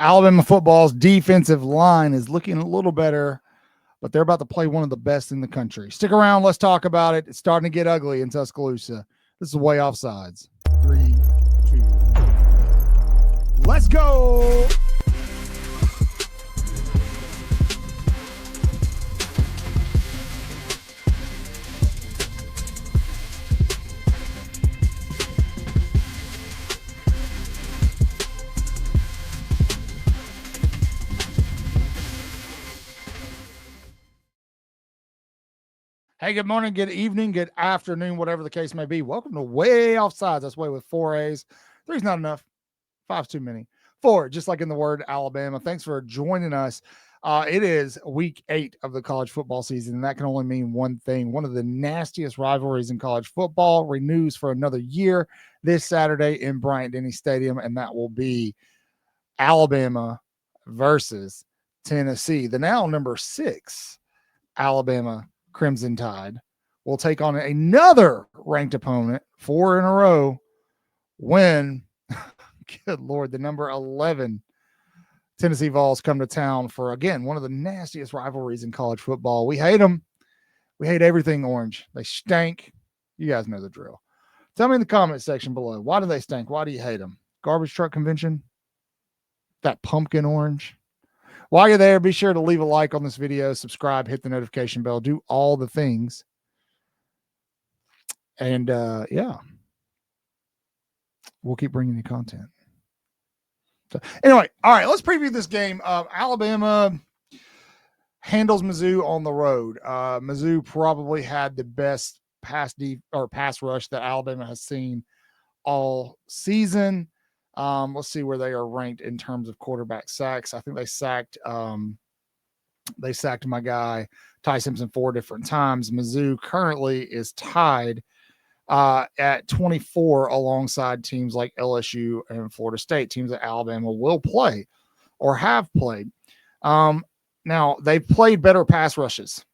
Alabama football's defensive line is looking a little better, but they're about to play one of the best in the country. Stick around. Let's talk about it. It's starting to get ugly in Tuscaloosa. This is Way Offsides. 3, 2, let's go. Hey, good morning, good evening, good afternoon, whatever the case may be. Welcome to Way Offsides. That's way with 4 A's. 3's not enough. 5's too many. 4, just like in the word Alabama. Thanks for joining us. It is week 8 of the college football season, and that can only mean one thing. One of the nastiest rivalries in college football renews for another year this Saturday in Bryant-Denny Stadium, and that will be Alabama versus Tennessee. The now number 6 Alabama Crimson Tide will take on another ranked opponent, 4 in a row, when, good Lord, the number 11 Tennessee Vols come to town for, again, one of the nastiest rivalries in college football. We hate them. We hate everything orange. They stink. You guys know the drill. Tell me in the comment section below, why do they stink? Why do you hate them? Garbage truck convention? That pumpkin orange? While you're there, be sure to leave a like on this video, subscribe, hit the notification bell, do all the things. And yeah, we'll keep bringing you content. So anyway, all right, let's preview this game. Alabama handles Mizzou on the road. Mizzou probably had the best pass rush that Alabama has seen all season. Let's see where they are ranked in terms of quarterback sacks. I think they sacked my guy Ty Simpson 4 different times. Mizzou currently is tied at 24 alongside teams like LSU and Florida State, teams that Alabama will play or have played. Now they've played better pass rushes.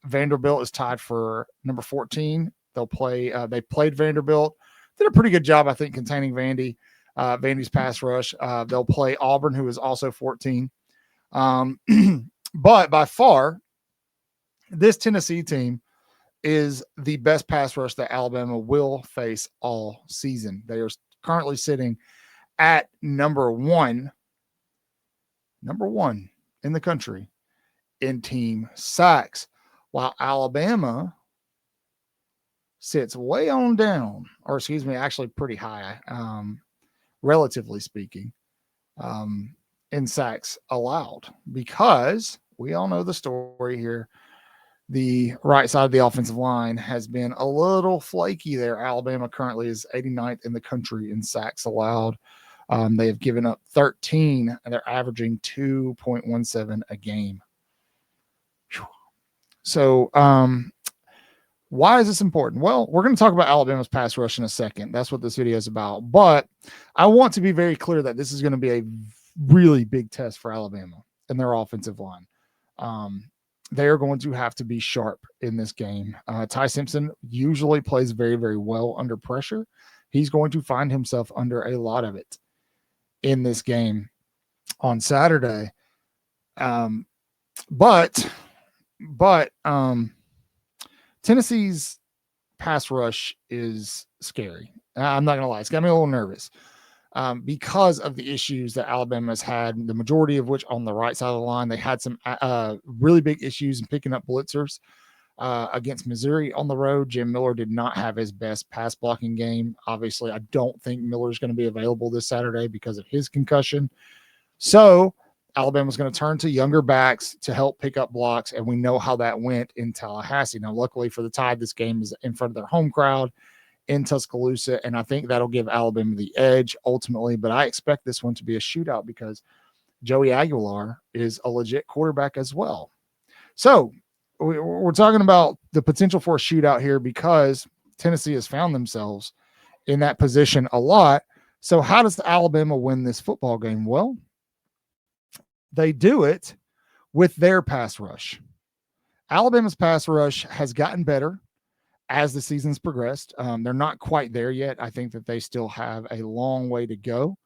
Vanderbilt is tied for number 14. They played Vanderbilt, did a pretty good job, I think, containing Vandy's pass rush. They'll play Auburn, who is also 14. But by far, this Tennessee team is the best pass rush that Alabama will face all season. They are currently sitting at number one in the country in team sacks, while Alabama sits way on down, or excuse me, actually pretty high, relatively speaking, in sacks allowed, because we all know the story here. The right side of the offensive line has been a little flaky there. Alabama currently is 89th in the country in sacks allowed. They have given up 13, and they're averaging 2.17 a game. So, why is this important? Well, we're going to talk about Alabama's pass rush in a second. That's what this video is about. But I want to be very clear that this is going to be a really big test for Alabama and their offensive line. They are going to have to be sharp in this game. Ty Simpson usually plays very, very well under pressure. He's going to find himself under a lot of it in this game on Saturday. But Tennessee's pass rush is scary. I'm not going to lie. It's got me a little nervous because of the issues that Alabama has had, the majority of which on the right side of the line. They had some really big issues in picking up blitzers against Missouri on the road. Jim Miller did not have his best pass blocking game. Obviously, I don't think Miller's going to be available this Saturday because of his concussion. So Alabama's going to turn to younger backs to help pick up blocks, and we know how that went in Tallahassee. Now, luckily for the Tide, this game is in front of their home crowd in Tuscaloosa, and I think that'll give Alabama the edge ultimately, but I expect this one to be a shootout because Joey Aguilar is a legit quarterback as well. So we're talking about the potential for a shootout here because Tennessee has found themselves in that position a lot. So how does Alabama win this football game? Well, they do it with their pass rush. Alabama's pass rush has gotten better as the season's progressed. They're not quite there yet. I think that they still have a long way to go.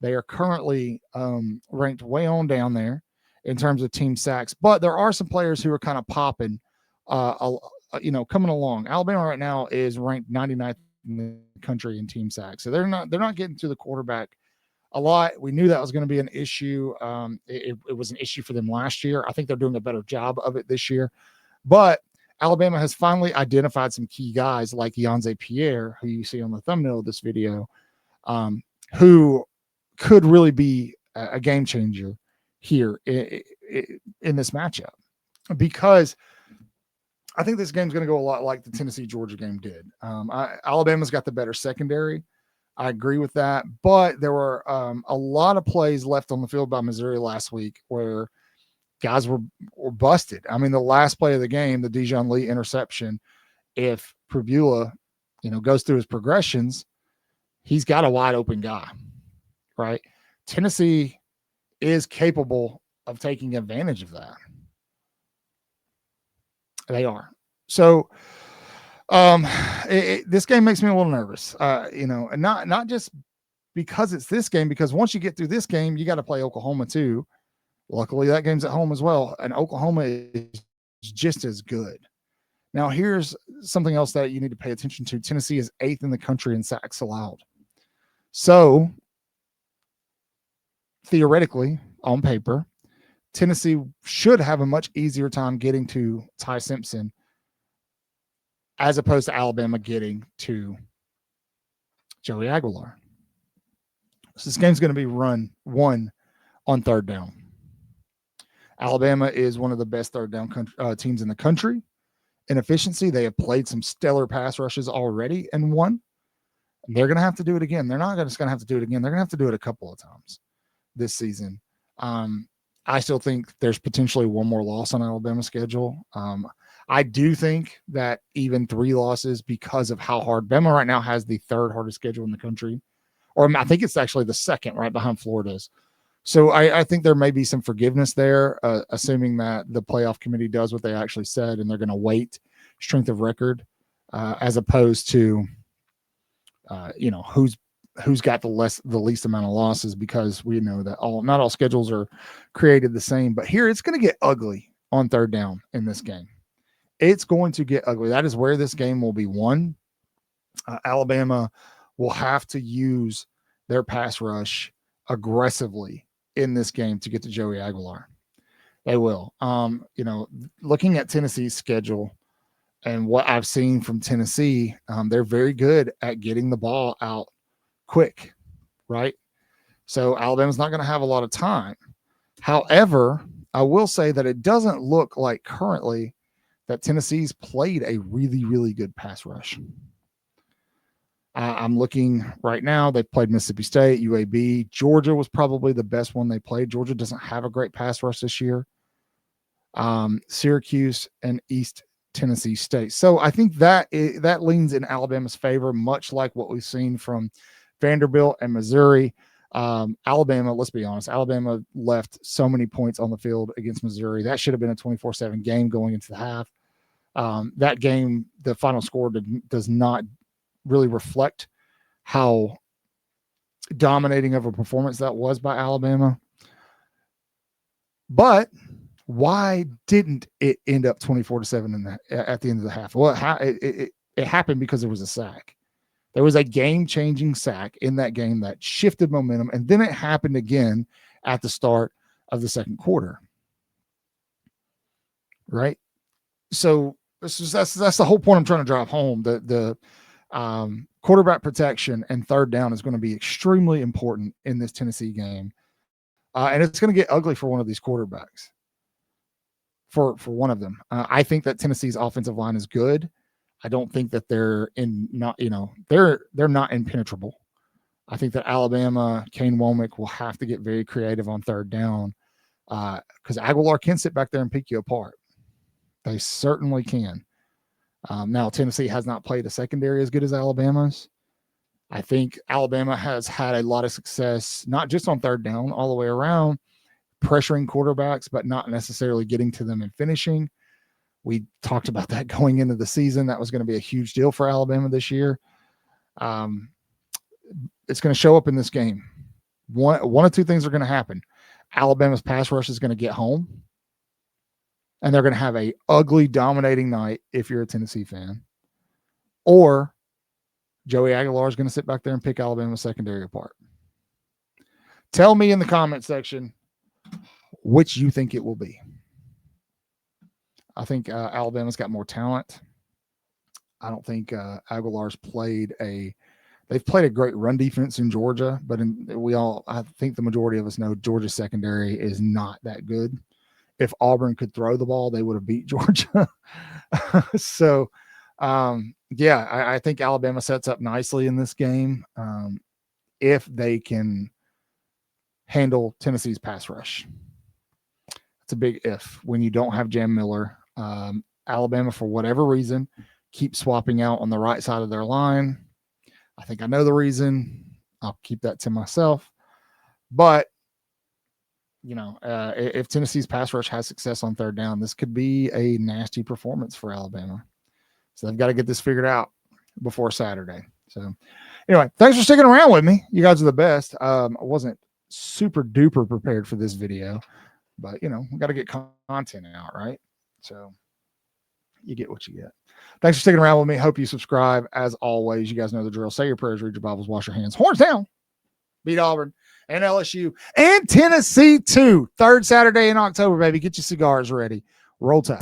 They are currently ranked way on down there in terms of team sacks, but there are some players who are kind of popping, coming along. Alabama right now is ranked 99th in the country in team sacks, so they're not getting to the quarterback a lot. We knew that was going to be an issue. It was an issue for them last year. I think they're doing a better job of it this year, but Alabama has finally identified some key guys like Yonze Pierre, who you see on the thumbnail of this video, who could really be a game changer here in this matchup, because I think this game's going to go a lot like the Tennessee-Georgia game did. Alabama's got the better secondary. I agree with that, but there were a lot of plays left on the field by Missouri last week where guys were busted. I mean, the last play of the game, the Dijon Lee interception, if Pribula, goes through his progressions, he's got a wide open guy, right? Tennessee is capable of taking advantage of that. They are. So this game makes me a little nervous, and not just because it's this game, because once you get through this game, you got to play Oklahoma too. Luckily, that game's at home as well, and Oklahoma is just as good. Now, here's something else that you need to pay attention to. Tennessee is 8th in the country in sacks allowed. So, theoretically, on paper, Tennessee should have a much easier time getting to Ty Simpson as opposed to Alabama getting to Joey Aguilar. So this game's going to be won on third down. Alabama is one of the best third down teams in the country in efficiency. They have played some stellar pass rushes already and won. They're going to have to do it again. They're not just going to have to do it again. They're going to have to do it a couple of times this season. I still think there's potentially one more loss on Alabama's schedule. I do think that even 3 losses, because of how hard Bama right now has the 3rd hardest schedule in the country, or I think it's actually the 2nd, right behind Florida's. So I think there may be some forgiveness there, assuming that the playoff committee does what they actually said, and they're going to weight strength of record as opposed to, who's got the least amount of losses, because we know that not all schedules are created the same. But here it's going to get ugly on third down in this game. It's going to get ugly. That is where this game will be won. Alabama will have to use their pass rush aggressively in this game to get to Joey Aguilar. They will. Looking at Tennessee's schedule and what I've seen from Tennessee, they're very good at getting the ball out quick, right? So Alabama's not going to have a lot of time. However, I will say that it doesn't look like currently that Tennessee's played a really, really good pass rush. I'm looking right now. They've played Mississippi State, UAB. Georgia was probably the best one they played. Georgia doesn't have a great pass rush this year. Syracuse and East Tennessee State. So I think that leans in Alabama's favor, much like what we've seen from Vanderbilt and Missouri. Alabama, let's be honest, Alabama left so many points on the field against Missouri. That should have been a 24-7 game going into the half. That game, the final score does not really reflect how dominating of a performance that was by Alabama. But why didn't it end up 24-7 at the end of the half? Well, it happened because there was a sack. There was a game-changing sack in that game that shifted momentum, and then it happened again at the start of the second quarter. Right? So that's the whole point I'm trying to drive home. The quarterback protection and third down is going to be extremely important in this Tennessee game. And it's going to get ugly for one of these quarterbacks. For one of them. I think that Tennessee's offensive line is good. I don't think that they're not impenetrable. I think that Alabama, Kane Womack will have to get very creative on third down because Aguilar can sit back there and pick you apart. They certainly can. Now, Tennessee has not played a secondary as good as Alabama's. I think Alabama has had a lot of success, not just on third down, all the way around, pressuring quarterbacks, but not necessarily getting to them and finishing. We talked about that going into the season. That was going to be a huge deal for Alabama this year. It's going to show up in this game. One of two things are going to happen. Alabama's pass rush is going to get home, and they're going to have a ugly, dominating night if you're a Tennessee fan. Or Joey Aguilar is going to sit back there and pick Alabama's secondary apart. Tell me in the comment section which you think it will be. I think Alabama's got more talent. I don't think Aguilar's they've played a great run defense in Georgia, but I think the majority of us know Georgia's secondary is not that good. If Auburn could throw the ball, they would have beat Georgia. So, I think Alabama sets up nicely in this game if they can handle Tennessee's pass rush. It's a big if. When you don't have Jam Miller, Alabama, for whatever reason, keeps swapping out on the right side of their line. I think I know the reason. I'll keep that to myself. But, if Tennessee's pass rush has success on third down, this could be a nasty performance for Alabama. So they've got to get this figured out before Saturday. So anyway, thanks for sticking around with me. You guys are the best. I wasn't super duper prepared for this video, but we got to get content out, right? So you get what you get. Thanks for sticking around with me. Hope you subscribe. As always, you guys know the drill. Say your prayers, read your Bibles, wash your hands. Horns down. Beat Auburn and LSU and Tennessee too. Third Saturday in October, baby. Get your cigars ready. Roll Tide.